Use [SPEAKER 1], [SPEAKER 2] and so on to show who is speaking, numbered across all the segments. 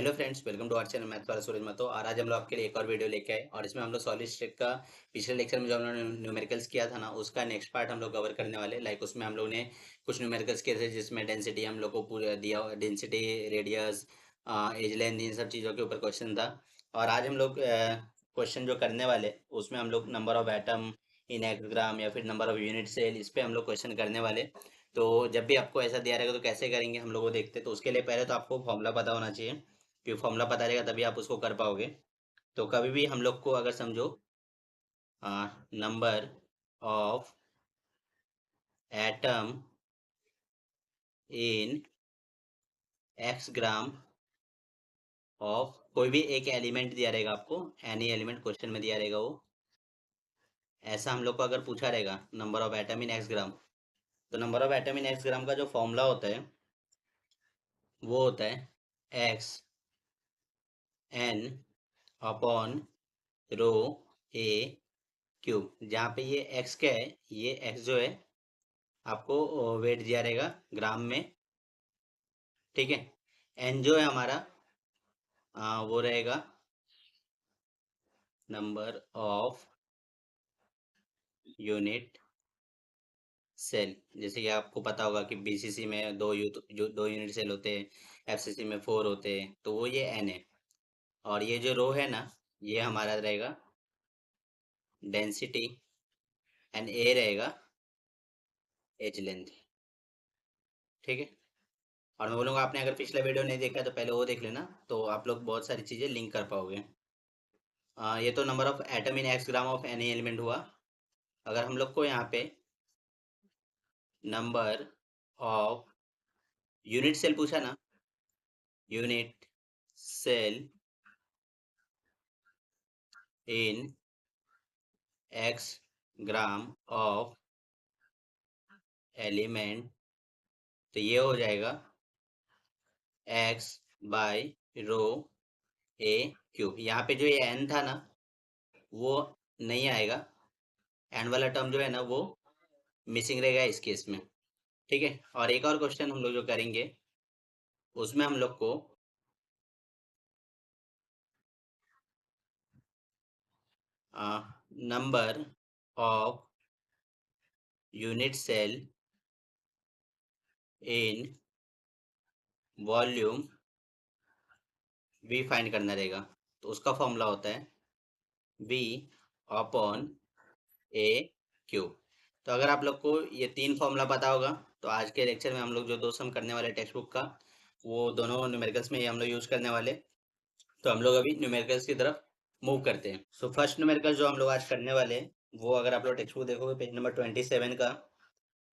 [SPEAKER 1] Hello friends, welcome to our channel math वाला सूरज महतो। और आज हम लोग आपके लिए एक और वीडियो लेके आए और इसमें हम लोग सॉलिड स्टेट का पिछले लेक्चर में जो हम लोगों ने न्यूमेरिकल्स किया था ना, उसका नेक्स्ट पार्ट हम लोग कवर करने वाले। लाइक उसमें हम लोग ने कुछ न्यूमेरिकल्स किए थे जिसमें डेंसिटी हम लोग को पूरा दिया, डेंसिटी, रेडियस, एज लेंथ, इन सब चीज़ों के ऊपर क्वेश्चन था। और आज हम लोग क्वेश्चन जो करने वाले उसमें हम लोग नंबर ऑफ एटम इन एक्सग्राम या फिर नंबर ऑफ यूनिट सेल, इस पे हम लोग क्वेश्चन करने वाले। तो जब भी आपको ऐसा दिया रहेगा तो कैसे करेंगे हम लोग वो देखते। तो उसके लिए पहले तो आपको फॉर्मूला पता होना चाहिए, क्योंकि फॉर्मूला पता रहेगा तभी आप उसको कर पाओगे। तो कभी भी हम लोग को अगर समझो number of atom in x gram of कोई भी एक एलिमेंट दिया रहेगा आपको, एनी एलिमेंट क्वेश्चन में दिया रहेगा वो, ऐसा हम लोग को अगर पूछा रहेगा number of atom in x gram, तो number of atom in x gram का जो फॉर्मूला होता है वो होता है एक्स एन अपॉन रो ए क्यूब। जहाँ पे ये एक्स क्या है, ये एक्स जो है आपको वेट दिया रहेगा ग्राम में, ठीक है। एन जो है हमारा वो रहेगा नंबर ऑफ यूनिट सेल। जैसे कि आपको पता होगा कि बीसीसी में जो दो यूनिट सेल होते हैं, एफसीसी में 4 होते हैं, तो वो ये एन है। और ये जो रो है ना, ये हमारा रहेगा डेंसिटी, एंड ए रहेगा एज लेंथ, ठीक है। और मैं बोलूँगा आपने अगर पिछला वीडियो नहीं देखा तो पहले वो देख लेना, तो आप लोग बहुत सारी चीज़ें लिंक कर पाओगे। ये तो number of atom in x gram of any element हुआ। अगर हम लोग को यहाँ पे नंबर ऑफ यूनिट सेल पूछा ना, unit cell in x gram of element, तो ये हो जाएगा x by rho A cube. यहाँ पे जो ये एन था ना, वो नहीं आएगा, एन वाला टर्म जो है ना वो मिसिंग रहेगा इस केस में, ठीक है। और एक और क्वेश्चन हम लोग जो करेंगे उसमें हम लोग को number of unit cell in volume we find करना रहेगा। तो उसका फॉर्मूला होता है वी अपॉन ए क्यूब। तो अगर आप लोग को ये तीन फॉर्मूला पता होगा तो आज के लेक्चर में हम लोग जो दो सम करने वाले टेक्स्ट बुक का, वो दोनों न्यूमेरिकल्स में ही हम लोग यूज करने वाले। तो हम लोग अभी न्यूमेरिकल्स की तरफ मूव करते हैं। सो फर्स्ट न्यूमेरिकल जो हम लोग आज करने वाले हैं वो, अगर आप लोग टेक्स्ट बुक देखोगे पेज नंबर 27 का,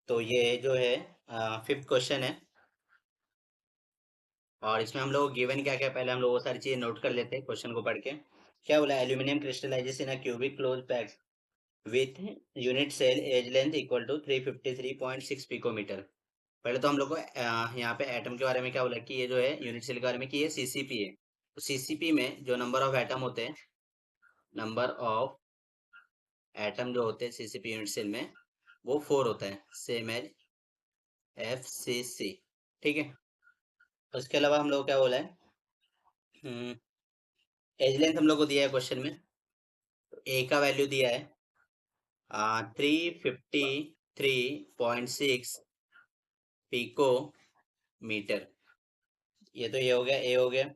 [SPEAKER 1] तो ये जो है फिफ्थ क्वेश्चन है। और इसमें हम लोग गिवन क्या क्या, पहले हम लोग वो सारी चीजें नोट कर लेते हैं क्वेश्चन को पढ़ के। क्या बोला, aluminium crystallizes in a cubic close pack with unit cell edge length equal to 353.6 picometre. पहले तो हम लोग को यहाँ पे एटम के बारे में क्या बोला कि ये जो है यूनिट सेल के बारे में कि ये सीसीपी है। तो सीसीपी में जो नंबर ऑफ एटम होते हैं, नंबर ऑफ एटम जो होते हैं सीसीपी यूनिट सेल में, वो 4 होता है, सेम एज एफसीसी, ठीक है। उसके अलावा हम लोग क्या बोला है, एज लेंथ हम लोग को दिया है क्वेश्चन में। तो ए का वैल्यू दिया है 353.6 पिको मीटर। ये तो ये हो गया, ए हो गया।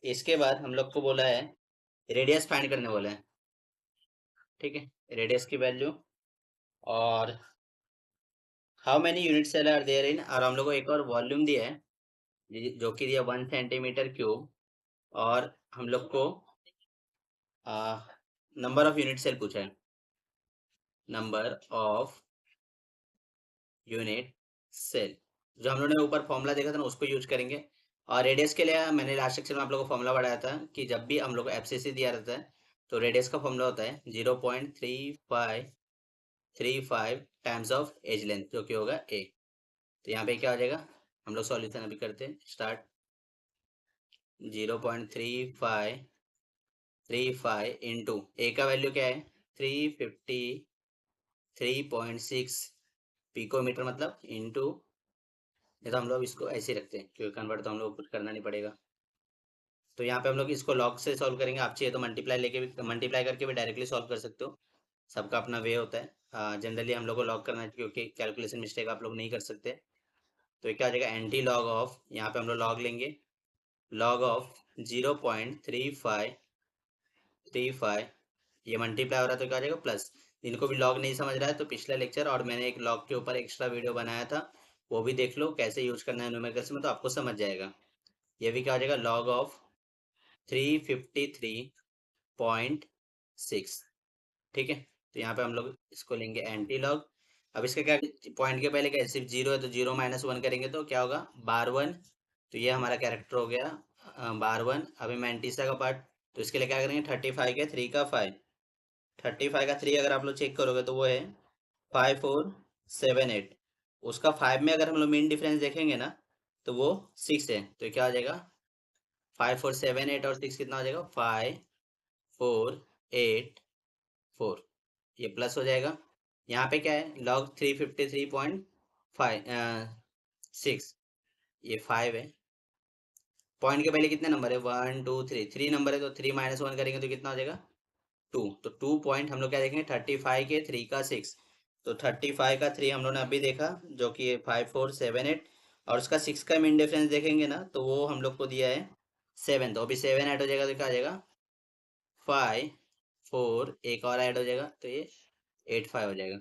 [SPEAKER 1] इसके बाद हम लोग को बोला है रेडियस फाइंड करने बोला है, ठीक है, रेडियस की वैल्यू। और how many unit cell are there in, और हम लोग को एक और वॉल्यूम दिया है जो कि दिया 1 सेंटीमीटर क्यूब। और हम लोग को नंबर ऑफ यूनिट सेल पूछा है, नंबर ऑफ यूनिट सेल। जो हम लोगों ने ऊपर फॉर्मूला देखा था ना, उसको यूज करेंगे। और रेडियस के लिए मैंने लास्ट सेक्शन में आप लोगों को फॉर्मूला बढ़ाया था कि जब भी हम लोग को एफसीसी दिया रहता है तो रेडियस का फॉर्मूला होता है 0.3535 टाइम्स ऑफ एज लेंथ, जो कि होगा ए। तो यहाँ पे क्या हो जाएगा, हम लोग सॉल्यूशन अभी करते हैं स्टार्ट। 0.3535 इंटू ए का वैल्यू क्या है 353.6 पिकोमीटर, मतलब इंटू, नहीं तो हम लोग इसको ऐसे ही रखते हैं क्योंकि कन्वर्ट तो हम लोग को कुछ करना नहीं पड़ेगा। तो यहाँ पे हम लोग इसको लॉग से सॉल्व करेंगे, आप चाहिए तो मल्टीप्लाई लेके भी, मल्टीप्लाई करके भी डायरेक्टली सॉल्व कर सकते हो, सबका अपना वे होता है। जनरली हम लोग को लॉग करना है क्योंकि कैलकुलेशन मिस्टेक आप लोग नहीं कर सकते। तो ये क्या हो जाएगा, एंटी लॉग ऑफ, यहाँ पे हम लोग लॉग लेंगे, लॉग ऑफ 0.3535, ये मल्टीप्लाई हो रहा है तो क्या हो जाएगा प्लस। इनको भी लॉग नहीं समझ रहा है तो पिछला लेक्चर और मैंने एक लॉग के ऊपर एक्स्ट्रा वीडियो बनाया था, वो भी देख लो कैसे यूज करना है न्यूमेरिकल्स में, तो आपको समझ जाएगा। ये भी क्या हो जाएगा, लॉग ऑफ 353.6, ठीक है। तो यहाँ पे हम लोग इसको लेंगे एंटी लॉग। अब इसका क्या, पॉइंट के पहले क्या सिर्फ जीरो है तो जीरो माइनस वन करेंगे तो क्या होगा, बार वन। तो ये हमारा कैरेक्टर हो गया बार वन। अभी मैंटीसा का पार्ट, तो इसके लिए क्या करेंगे, 35 के 3 का 5, 35 का 3 अगर आप लोग चेक करोगे तो वो है 5478। उसका 5 में अगर हम लोग मीन डिफरेंस देखेंगे ना तो वो 6 है, तो क्या हो जाएगा 5478 और 6 कितना हो जाएगा 5484, ये प्लस हो जाएगा। यहाँ पे क्या है, लॉग 353.5 ये 5 है। पॉइंट के पहले कितने नंबर है, 1 2 3, 3 नंबर है तो 3 माइनस वन करेंगे तो कितना हो जाएगा 2। तो 2 पॉइंट हम लोग क्या देखेंगे, 35 के 3 का 6, तो 35 का 3 हम लोग ने अभी देखा जो कि 5478, और उसका 6 का मीन डिफरेंस देखेंगे ना तो वो हम लोग को दिया है 7, तो अभी 7 ऐड हो जाएगा तो क्या आ जाएगा 5 4, एक और ऐड हो जाएगा तो ये 85 हो जाएगा।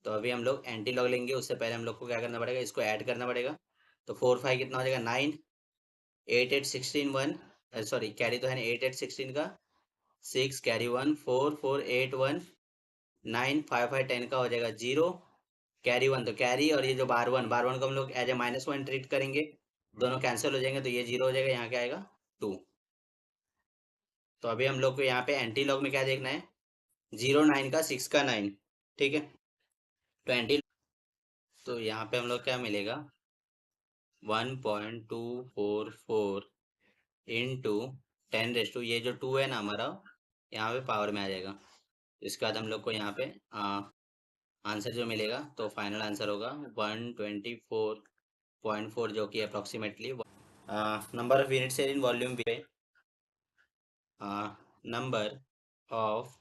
[SPEAKER 1] तो अभी हम लोग एंटी लॉग लेंगे, उससे पहले हम लोग को क्या करना पड़ेगा, इसको ऐड करना पड़ेगा। तो 4 5 कितना हो जाएगा 9, 8 8 16 1, सॉरी कैरी तो है नहीं, 8 8 16 का 6 कैरी 1, 4 4 8 1, 9 5 5 10 का हो जाएगा 0, कैरी 1 तो कैरी, और ये जो बार वन को हम लोग एज ए -1 ट्रीट करेंगे, दोनों कैंसिल हो जाएंगे तो ये 0 हो जाएगा, यहाँ क्या आएगा 2। तो अभी हम लोग को यहाँ पे एंटी लॉग में क्या देखना है, 0 9 का 6 का 9, ठीक है। तो एंटी, तो यहाँ पे हम लोग क्या मिलेगा 1.244 इंटू 10 ये जो 2 है ना हमारा, यहाँ पे पावर में आ जाएगा। इसके बाद हम लोग को यहाँ पे आंसर जो मिलेगा तो फाइनल आंसर होगा 124.4, जो कि approximately number of unit cell in volume पे, number of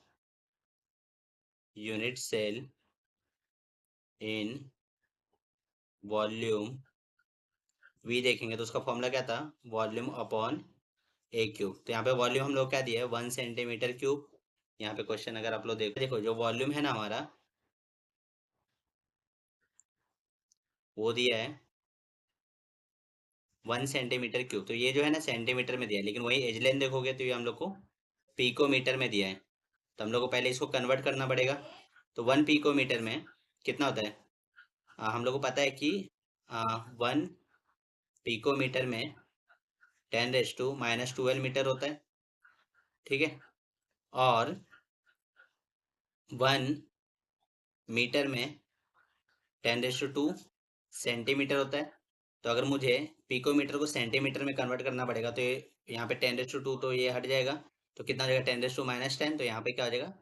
[SPEAKER 1] unit cell in volume वी देखेंगे तो उसका फॉर्मूला क्या था, वॉल्यूम अपॉन ए क्यूब। तो यहाँ पे वॉल्यूम हम लोग क्या दिया है 1 सेंटीमीटर क्यूब। यहाँ पे क्वेश्चन अगर आप लोग देखो, देखो जो वॉल्यूम है ना हमारा वो दिया है 1 सेंटीमीटर क्यूब। तो ये जो है ना सेंटीमीटर में दिया है, लेकिन वही एज लेंथ देखोगे तो ये हम लोग को पिकोमीटर में दिया है। तो हम लोग को पहले इसको कन्वर्ट करना पड़ेगा। तो 1 पिकोमीटर में कितना होता है, हम लोग को पता है कि 1 पिकोमीटर में 10⁻⁻12 मीटर होता है, ठीक है। और 1 मीटर में 10⁻² सेंटीमीटर होता है। तो अगर मुझे पिकोमीटर को सेंटीमीटर में कन्वर्ट करना पड़ेगा तो ये यहाँ पे 10⁻² तो ये हट जाएगा, तो कितना हो जाएगा 10⁻⁻10, तो यहाँ पे क्या हो जाएगा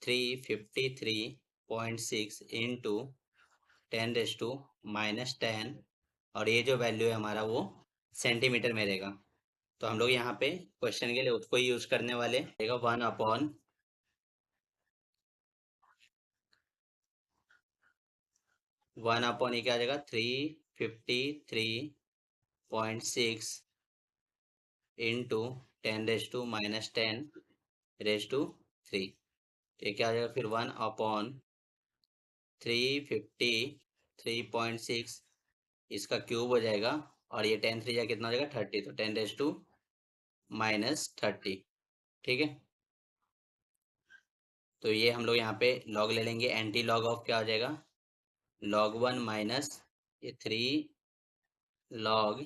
[SPEAKER 1] 353.6 इंटू 10⁻⁻10, और ये जो वैल्यू है हमारा वो सेंटीमीटर में रहेगा। तो हम लोग यहाँ पे क्वेश्चन के लिए उसको ही यूज करने वाले, 1 अपॉन ये क्या आ जाएगा 353.6 इंटू 10⁻⁻10⁻3, ये क्या आ जाएगा फिर 1/353.6, इसका क्यूब हो जाएगा, और ये 10 3 जा कितना हो जाएगा 30, तो 10⁻⁻30, ठीक है। तो ये हम लोग यहाँ पे लॉग ले लेंगे, एंटी लॉग ऑफ क्या हो जाएगा log 1 माइनस ये 3 log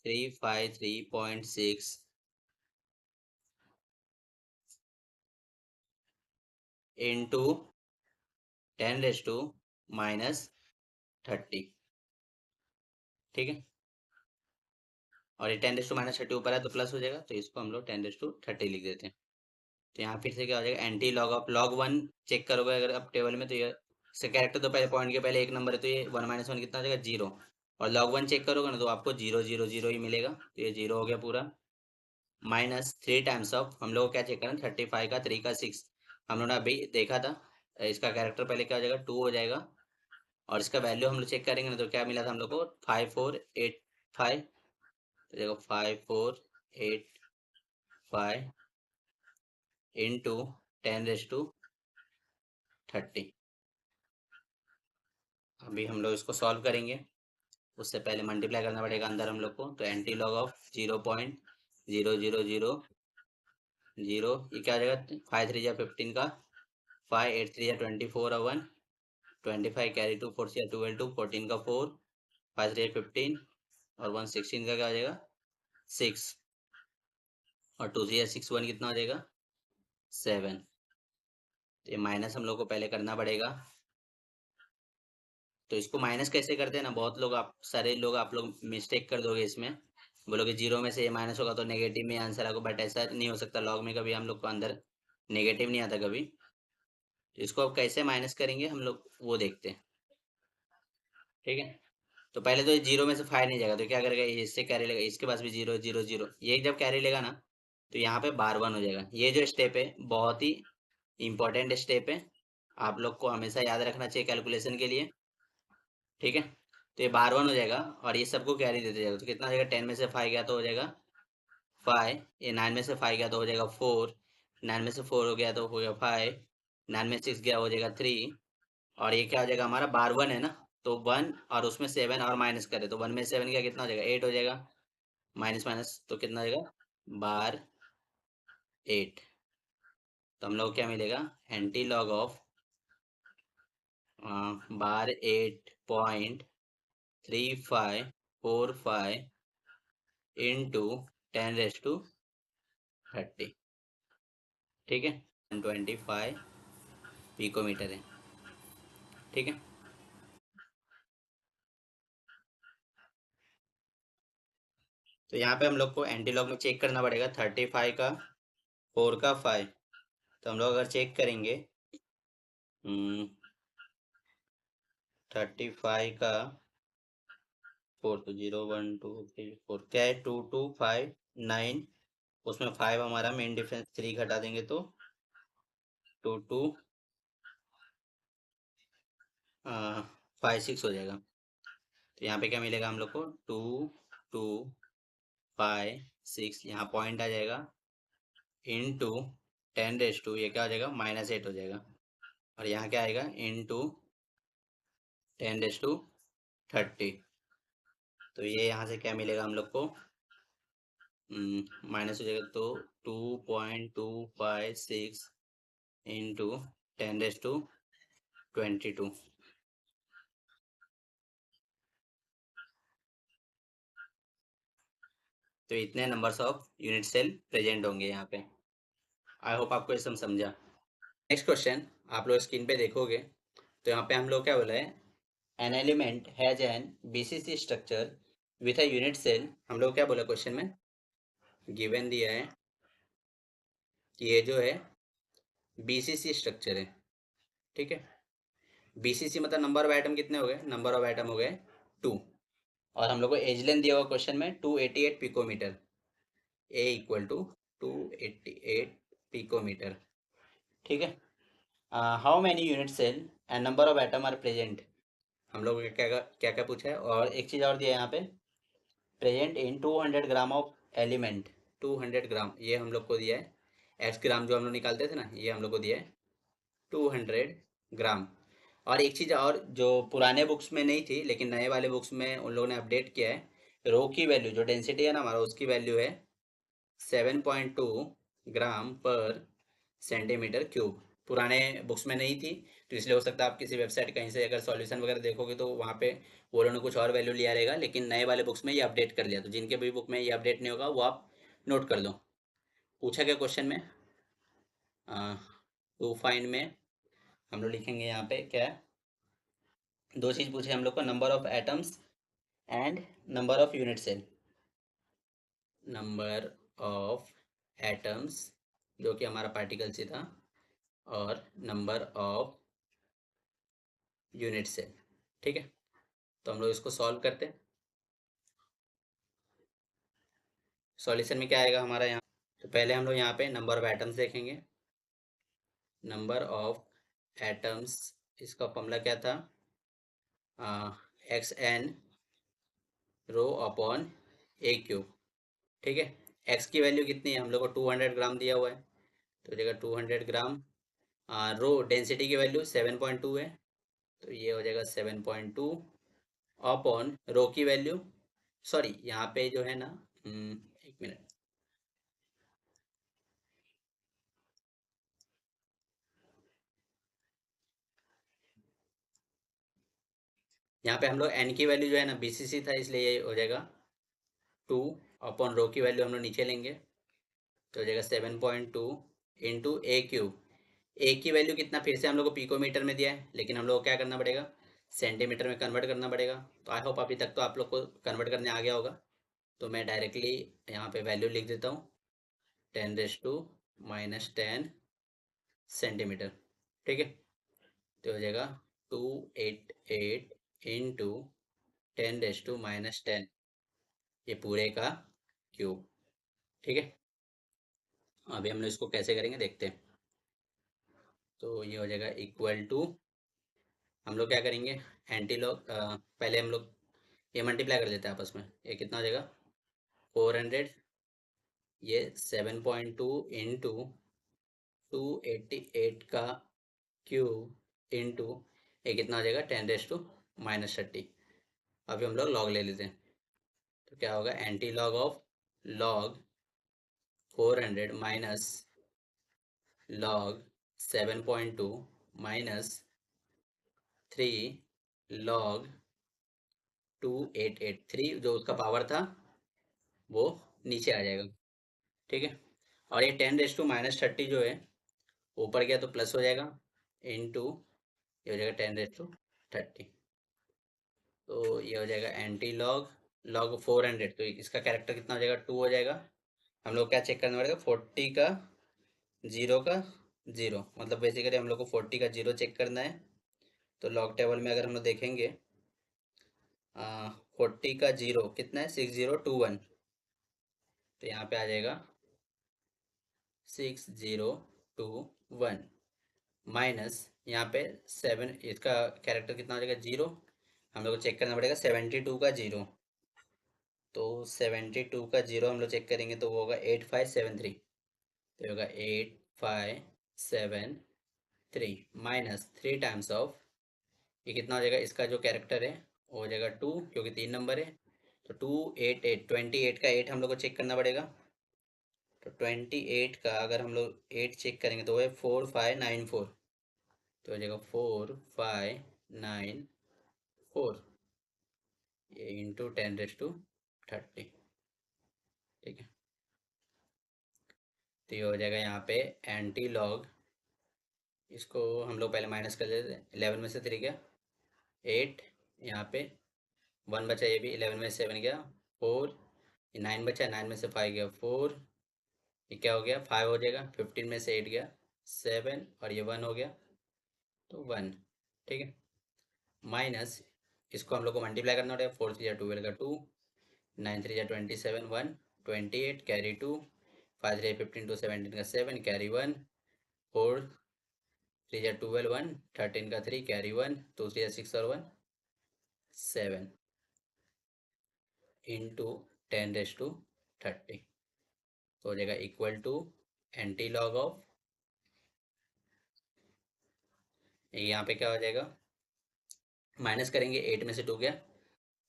[SPEAKER 1] 353.6 इंटू 10⁻⁻30, ठीक है। और ये 10⁻⁻30 ऊपर है तो प्लस हो जाएगा, तो इसको हम लोग 10⁻30 लिख देते हैं। तो यहाँ फिर से क्या हो जाएगा, anti log of log 1 check करोगे अगर आप टेबल में, तो ये से कैरेक्टर तो पहले पॉइंट के पहले एक नंबर है तो ये 1 - 1 कितना हो जाएगा 0, और log 1 चेक करोगे ना तो आपको 0 0 0 ही मिलेगा, तो ये 0 हो गया पूरा। माइनस 3 टाइम्स ऑफ, हम लोग को क्या चेक करना है, 35 का 3 का 6, हम लोगों ने अभी देखा था। इसका कैरेक्टर पहले क्या हो जाएगा, 2 हो जाएगा, और इसका वैल्यू हम लोग चेक करेंगे ना तो क्या मिला था हम लोग को, 5485। तो देखो 5485 इंटू 10⁻30। अभी हम लोग इसको सॉल्व करेंगे, उससे पहले मल्टीप्लाई करना पड़ेगा अंदर हम लोग को। तो एंटी लॉग ऑफ 0.0000, ये क्या हो जाएगा, 5 3 15 का, 5 8 3 24 और 1, 25 कैरी 2 4 से 12 2, 14 का 4, 5 3 15, और 1 16 का क्या हो जाएगा 6, और 2 से 6 1 कितना हो जाएगा 7। तो ये माइनस हम लोग को पहले करना पड़ेगा। तो इसको माइनस कैसे करते हैं ना, बहुत लोग, आप सारे लोग, आप लोग मिस्टेक कर दोगे इसमें, बोलोगे जीरो में से ये माइनस होगा तो नेगेटिव में आंसर आएगा, बट ऐसा नहीं हो सकता। लॉग में कभी हम लोग को अंदर नेगेटिव नहीं आता कभी। तो इसको अब कैसे माइनस करेंगे हम लोग वो देखते हैं, ठीक है। तो पहले तो ये जीरो में से 5 नहीं जाएगा, तो क्या करेगा, ये इससे कैरी लेगा, इसके पास भी 0 0 0, ये जब कैरी लेगा ना तो यहाँ पे बार 1 हो जाएगा। ये जो स्टेप है बहुत ही इंपॉर्टेंट स्टेप है, आप लोग को हमेशा याद रखना चाहिए कैलकुलेशन के लिए, ठीक है। तो ये बार 1 हो जाएगा, और ये सबको कैरी देते जाएगा, तो कितना हो जाएगा, 10 में से 5 गया तो हो जाएगा 5, ये 9 में से 5 गया तो हो जाएगा 4, 9 में से 4 हो गया तो हो गया 5, 9 में 6 गया हो जाएगा 3, और ये क्या हो जाएगा हमारा बार 1 है ना, तो 1 और उसमें 7 और माइनस करे तो 1 में 7 गया कितना हो जाएगा 8 हो जाएगा, माइनस माइनस तो कितना हो जाएगा बार 8। तो हम लोग को क्या मिलेगा, anti log of bar 8.3545 into 10⁻30, ठीक है, 125 पिकोमीटर है, ठीक है। तो यहाँ पे हम लोग को एंटी लॉग में चेक करना पड़ेगा, 35 का 4 का 5, तो हम लोग अगर चेक करेंगे 35 का 4, तो 0 1 2 3 4 क्या है, 2 2 5 9, उसमें 5 हमारा मेन डिफरेंस, 3 घटा देंगे तो 2 2 5 6 हो जाएगा। तो यहाँ पे क्या मिलेगा हम लोग को, 2 2 5 6, यहाँ पॉइंट आ जाएगा, इंटू 10⁻, ये क्या हो जाएगा -8 हो जाएगा, और यहाँ क्या आएगा इंटू 10⁻30। तो ये यहाँ से क्या मिलेगा हम लोग को, माइनस हो जाएगा, तो 2.256 इंटू 10⁻22। तो इतने numbers of unit cell present होंगे यहाँ पे। आई होप आपको ये सब समझा। नेक्स्ट क्वेश्चन आप लोग स्क्रीन पे देखोगे, तो यहाँ पे हम लोग क्या बोला है, an element has an BCC structure with a unit cell. हम लोग क्या बोला क्वेश्चन में, गिवन दिया है कि ये जो है बीसीसी स्ट्रक्चर है, ठीक है। बीसीसी मतलब नंबर ऑफ एटम कितने हो गए, नंबर ऑफ एटम हो गए 2, और हम लोग को एज लेंथ दिया हुआ क्वेश्चन में 288 picometre, a equal to 288 picometre, ठीक है। How many unit cell and number of atom are present, हम लोग को क्या क्या क्या पूछा है, और एक चीज़ और दिया है यहाँ पे, present in 200 gram of element, 200 ग्राम ये हम लोग को दिया है, एक्स ग्राम जो हम लोग निकालते थे ना, ये हम लोग को दिया है 200 ग्राम। और एक चीज़ और जो पुराने बुक्स में नहीं थी लेकिन नए वाले बुक्स में उन लोगों ने अपडेट किया है, रो की वैल्यू जो डेंसिटी है ना हमारा, उसकी वैल्यू है 7.2 ग्राम पर सेंटीमीटर क्यूब। पुराने बुक्स में नहीं थी, तो इसलिए हो सकता है आप किसी वेबसाइट कहीं से अगर सॉल्यूशन वगैरह देखोगे तो वहाँ पे वो लोगों ने कुछ और वैल्यू लिया रहेगा, लेकिन नए वाले बुक्स में ये अपडेट कर लिया। तो जिनके भी बुक में ये अपडेट नहीं होगा वो आप नोट कर लो। पूछा गया क्वेश्चन में, टू फाइंड में हम लोग लिखेंगे यहाँ पे क्या है, दो चीज़ पूछे हम लोग को, number of atoms and number of unit cell. Number of atoms जो कि हमारा पार्टिकल से था, और नंबर ऑफ यूनिट सेल, ठीक है। तो हम लोग इसको सॉल्व करते हैं। सॉल्यूशन में क्या आएगा हमारा यहाँ, तो पहले हम लोग यहाँ पे नंबर ऑफ एटम्स देखेंगे। नंबर ऑफ एटम्स, इसका फॉर्मूला क्या था, एक्स एन रो अपॉन ए क्यूब। ठीक है, एक्स की वैल्यू कितनी है, हम लोग को 200 ग्राम दिया हुआ है, तो हो जाएगा 200 ग्राम। रो डेंसिटी की वैल्यू 7.2 है, तो ये हो जाएगा 7.2 अपॉन रो की वैल्यू, सॉरी यहाँ पे जो है ना, एक मिनट, यहाँ पे हम लोग एन की वैल्यू जो है ना बीसीसी था, इसलिए ये हो जाएगा 2 अपॉन रो की वैल्यू हम लोग नीचे लेंगे, तो हो जाएगा 7.2 इंटू ए क्यूब। ए की वैल्यू कितना, फिर से हम लोग को पिकोमीटर में दिया है, लेकिन हम लोग को क्या करना पड़ेगा, सेंटीमीटर में कन्वर्ट करना पड़ेगा। तो आई होप अभी तक तो आप लोग को कन्वर्ट करने आ गया होगा, तो मैं डायरेक्टली यहाँ पे वैल्यू लिख देता हूँ, 10⁻⁻10 सेंटीमीटर। ठीक है, तो हो जाएगा 288 इंटू 10⁻⁻10, ये पूरे का क्यूब। ठीक है, अभी हम लोग इसको कैसे करेंगे देखते हैं। तो ये हो जाएगा इक्वल टू, हम लोग क्या करेंगे, एंटी लॉग, पहले हम लोग ये मल्टीप्लाई कर लेते हैं आपस में, ये कितना हो जाएगा 400, ये 7.2 इंटू 288 का क्यूब इंटू ये कितना हो जाएगा 10⁻⁻30। अभी हम लोग लॉग ले लेते हैं, तो क्या होगा, anti log of log 400 minus log 7.2 minus 3 log 2883, जो उसका पावर था वो नीचे आ जाएगा। ठीक है, और ये 10⁻⁻30 जो है ऊपर गया तो प्लस हो जाएगा, इंटू ये हो जाएगा 10⁻30, तो ये हो जाएगा एंटी लॉग लॉग 400, तो इसका कैरेक्टर कितना हो जाएगा 2 हो जाएगा। हम लोग क्या चेक करना पड़ेगा, 40 का जीरो का जीरो, मतलब बेसिकली हम लोग को 40 का जीरो चेक करना है। तो लॉग टेबल में अगर हम लोग देखेंगे, 40 का जीरो कितना है 6021, तो यहाँ पे आ जाएगा 6021 माइनस यहाँ पे 7, इसका कैरेक्टर कितना हो जाएगा जीरो, हम लोग को चेक करना पड़ेगा 72 का जीरो, तो 72 का जीरो हम लोग चेक करेंगे तो वो होगा 8573, तो होगा 8573 माइनस 3 टाइम्स ऑफ, ये कितना हो जाएगा, इसका जो कैरेक्टर है वो हो जाएगा 2, क्योंकि 3 नंबर है, तो 288, 28 का 8 हम लोग को चेक करना पड़ेगा, तो 28 का अगर हम लोग 8 चेक करेंगे तो वो है 4594, तो हो जाएगा 4594, ये इंटू 10⁻30। ठीक है, तो ये हो जाएगा यहाँ पे एंटी लॉग, इसको हम लोग पहले माइनस कर लेते हैं, 11 में से 3 गया 8, यहाँ पे 1 बचा, ये भी 11 में से 7 गया 4, ये 9 बचा, 9 में से 5 गया 4, ये क्या हो गया 5 हो जाएगा, 15 में से 8 गया 7, और ये 1 हो गया, तो 1। ठीक है, माइनस इसको हम लोग को मल्टीप्लाई करना पड़ेगा, 4 3 12 का 2, 9 3 27 1 28 कैरी 2, 5 3 15 2 17 का 7 कैरी 1, 4 3 12 1 13 का 3 कैरी 1, 2 3 6 और 1 7 इंटू 10⁻30, तो हो जाएगा equal to anti log of, यहाँ पे क्या हो जाएगा, माइनस करेंगे, 8 में से 2 गया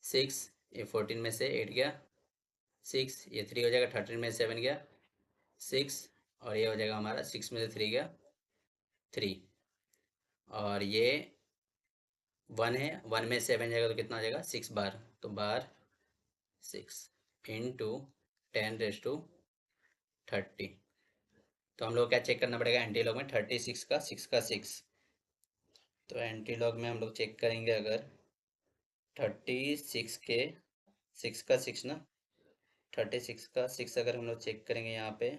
[SPEAKER 1] 6, ये 14 में से 8 गया 6, ये 3 हो जाएगा, 13 में से 7 गया 6, और ये हो जाएगा हमारा 6 में से 3 गया 3, और ये 1 है, 1 में 7 जाएगा तो कितना हो जाएगा 6 बार, तो बार 6 इंटू 10⁻30। तो हम लोग क्या चेक करना पड़ेगा, एंटी लॉग में 36 का 6 का 6, तो एंटी लॉग में हम लोग चेक करेंगे अगर 36 के 6 का 6 ना, 36 का 6 अगर हम लोग चेक करेंगे यहाँ पे,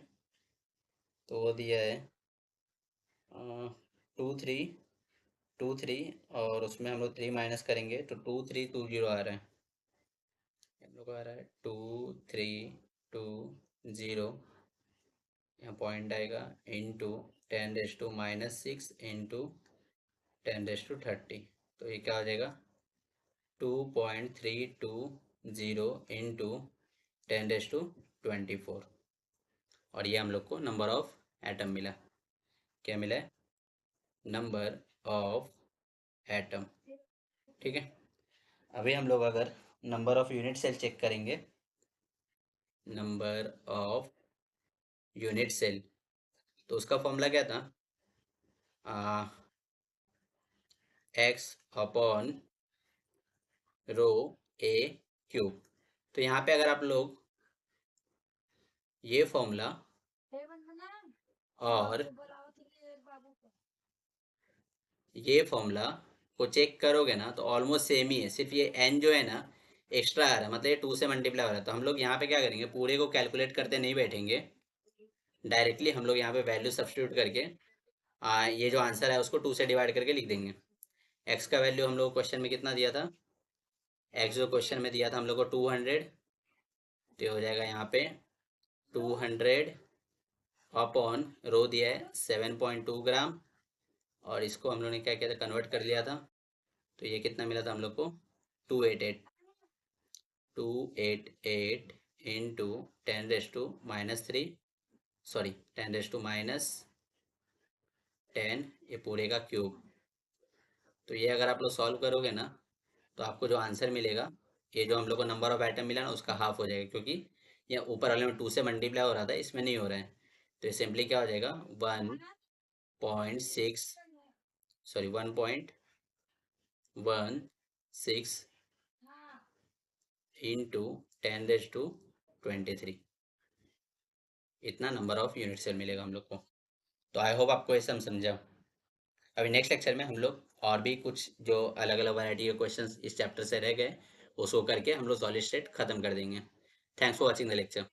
[SPEAKER 1] तो वो दिया है 2 3 और उसमें हम लोग 3 माइनस करेंगे तो 2320 आ रहा है, हम लोग को आ रहा है 2320, टू जीरो, यहाँ पॉइंट आएगा, इंटू 10⁻⁻6 इंटू 10⁻30। तो ये क्या हो जाएगा 2.320 इंटू 10⁻24। और ये हम लोग को नंबर ऑफ एटम मिला। क्या मिला है? Number of atom. ठीक है, अभी हम लोग अगर number of unit cell check करेंगे, नंबर ऑफ यूनिट सेल, तो उसका फॉर्मूला क्या था? एक्स अपॉन रो ए क्यूब। तो यहाँ पे अगर आप लोग ये फॉर्मूला और ये फॉर्मूला को चेक करोगे ना तो ऑलमोस्ट सेम ही है, सिर्फ ये एन जो है ना एक्स्ट्रा आ रहा है, मतलब ये 2 से मल्टीप्लाई हो रहा है। तो हम लोग यहाँ पे क्या करेंगे, पूरे को कैलकुलेट करते नहीं बैठेंगे, डायरेक्टली हम लोग यहाँ पे वैल्यू सब्स्टिट्यूट करके ये जो आंसर है उसको 2 से डिवाइड करके लिख देंगे। एक्स का वैल्यू हम लोग क्वेश्चन में कितना दिया था? एक्स जो क्वेश्चन में दिया था हम लोग को 200, तो हो जाएगा यहाँ पे 200 अपॉन रो दिया है 7.2 ग्राम, और इसको हम लोग ने क्या किया था, कन्वर्ट कर लिया था। तो ये कितना मिला था हम लोग को? 288 इंटू 10⁻³ सॉरी 10⁻10, ये पूरे का क्यूब। तो ये अगर आप लोग सॉल्व करोगे ना तो आपको जो आंसर मिलेगा, ये जो हम लोग को नंबर ऑफ आइटम मिला ना उसका हाफ हो जाएगा, क्योंकि ये ऊपर वाले में 2 से मल्टीप्लाई हो रहा था, इसमें नहीं हो रहा है। तो ये सिंपली क्या हो जाएगा 1.6 सॉरी 1.16 इंटू 10⁻23, इतना नंबर ऑफ यूनिट सेल मिलेगा हम लोग को। तो आई होप आपको ये सब समझा। अभी नेक्स्ट लेक्चर में हम लोग और भी कुछ जो अलग अलग वैरायटी के क्वेश्चंस इस चैप्टर से रह गए उसको करके हम लोग सॉलिड स्टेट खत्म कर देंगे। Thanks for watching the lecture.